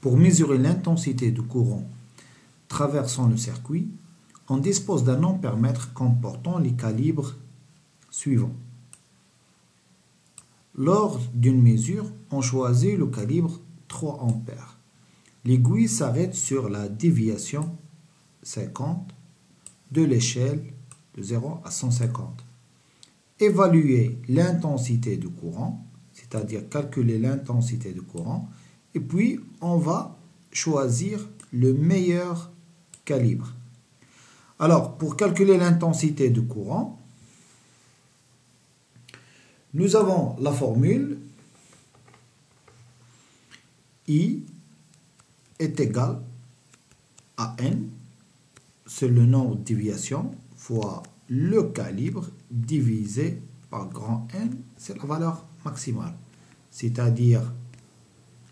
Pour mesurer l'intensité du courant traversant le circuit, on dispose d'un ampèremètre comportant les calibres suivants. Lors d'une mesure, on choisit le calibre 3 ampères. L'aiguille s'arrête sur la déviation 50 de l'échelle de 0 à 150. Évaluer l'intensité du courant, c'est-à-dire calculer l'intensité du courant, et puis on va choisir le meilleur calibre. Alors, pour calculer l'intensité du courant, nous avons la formule I est égal à N, c'est le nombre de déviations, fois le calibre divisé par grand N, c'est la valeur maximale. C'est-à-dire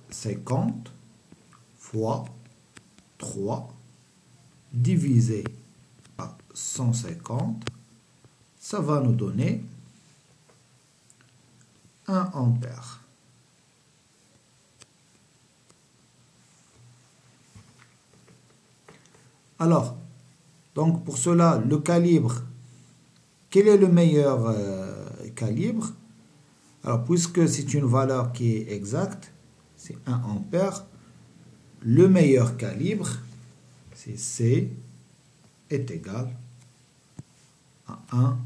50 fois 3 divisé par 150, ça va nous donner 1 ampère. Alors, donc pour cela, le calibre, quel est le meilleur calibre? Alors, puisque c'est une valeur qui est exacte, c'est 1 ampère, le meilleur calibre, c'est C est égal à 1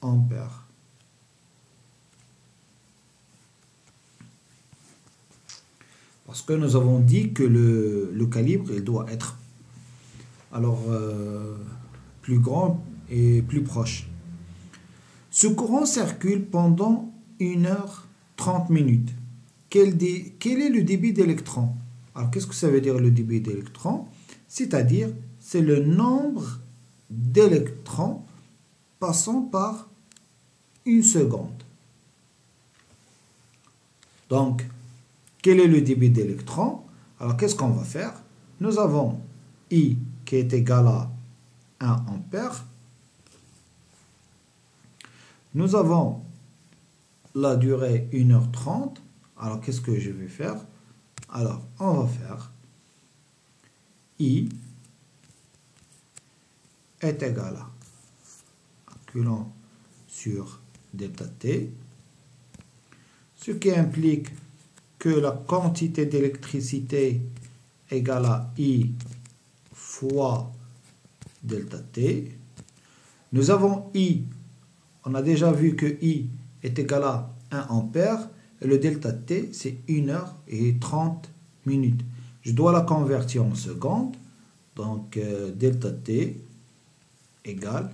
ampère. Parce que nous avons dit que le calibre il doit être plus grand et plus proche. Ce courant circule pendant 1h30 minutes. Quel est le débit d'électrons? Alors, qu'est-ce que ça veut dire le débit d'électrons? C'est-à-dire, c'est le nombre d'électrons passant par une seconde. Donc, quel est le débit d'électrons? Alors, qu'est-ce qu'on va faire? Nous avons I qui est égal à 1 ampère. Nous avons la durée 1h30. Alors, qu'est-ce que je vais faire? Alors, on va faire I est égal à, calculons sur delta T, ce qui implique que la quantité d'électricité égale à I fois delta T. Nous avons I, on a déjà vu que I est égal à 1 ampère, et le delta T, c'est 1h30 minutes. Je dois la convertir en secondes, donc delta T égale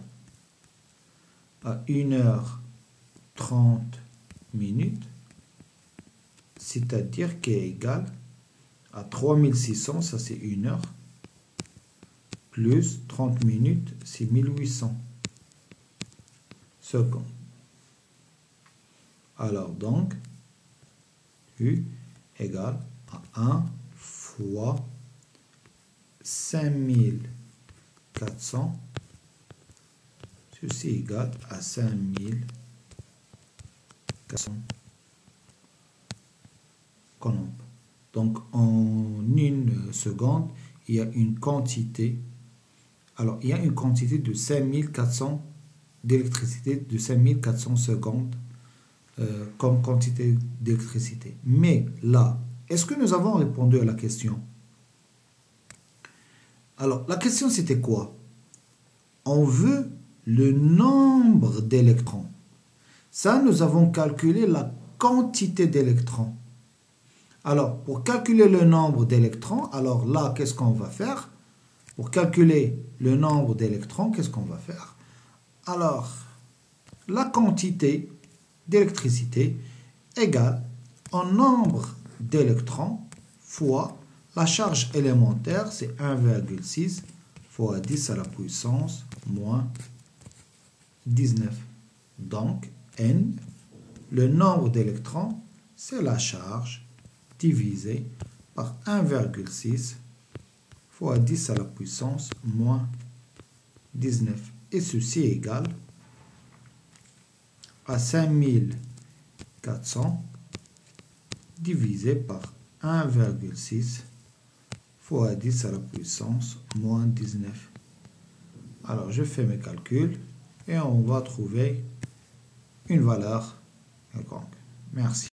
à 1h30 minutes, c'est-à-dire qui est égal à 3600, ça c'est 1 heure, plus 30 minutes, c'est 1800 secondes. Alors donc, U égale à 1 fois 5400, ceci égale à 5400 coulombs. Donc en une seconde, il y a une quantité, alors il y a une quantité de 5400 d'électricité, de 5400 secondes comme quantité d'électricité. Mais là, est-ce que nous avons répondu à la question? Alors, la question c'était quoi? On veut le nombre d'électrons. Ça, nous avons calculé la quantité d'électrons. Alors, pour calculer le nombre d'électrons, alors là, qu'est-ce qu'on va faire? Pour calculer le nombre d'électrons, qu'est-ce qu'on va faire? Alors, la quantité d'électricité égale au nombre d'électrons fois la charge élémentaire, c'est 1,6 fois 10 à la puissance moins 19. Donc, N, le nombre d'électrons, c'est la charge divisé par 1,6 fois 10 à la puissance moins 19. Et ceci est égal à 5400 divisé par 1,6 fois 10 à la puissance moins 19. Alors, je fais mes calculs et on va trouver une valeur quelconque. Merci.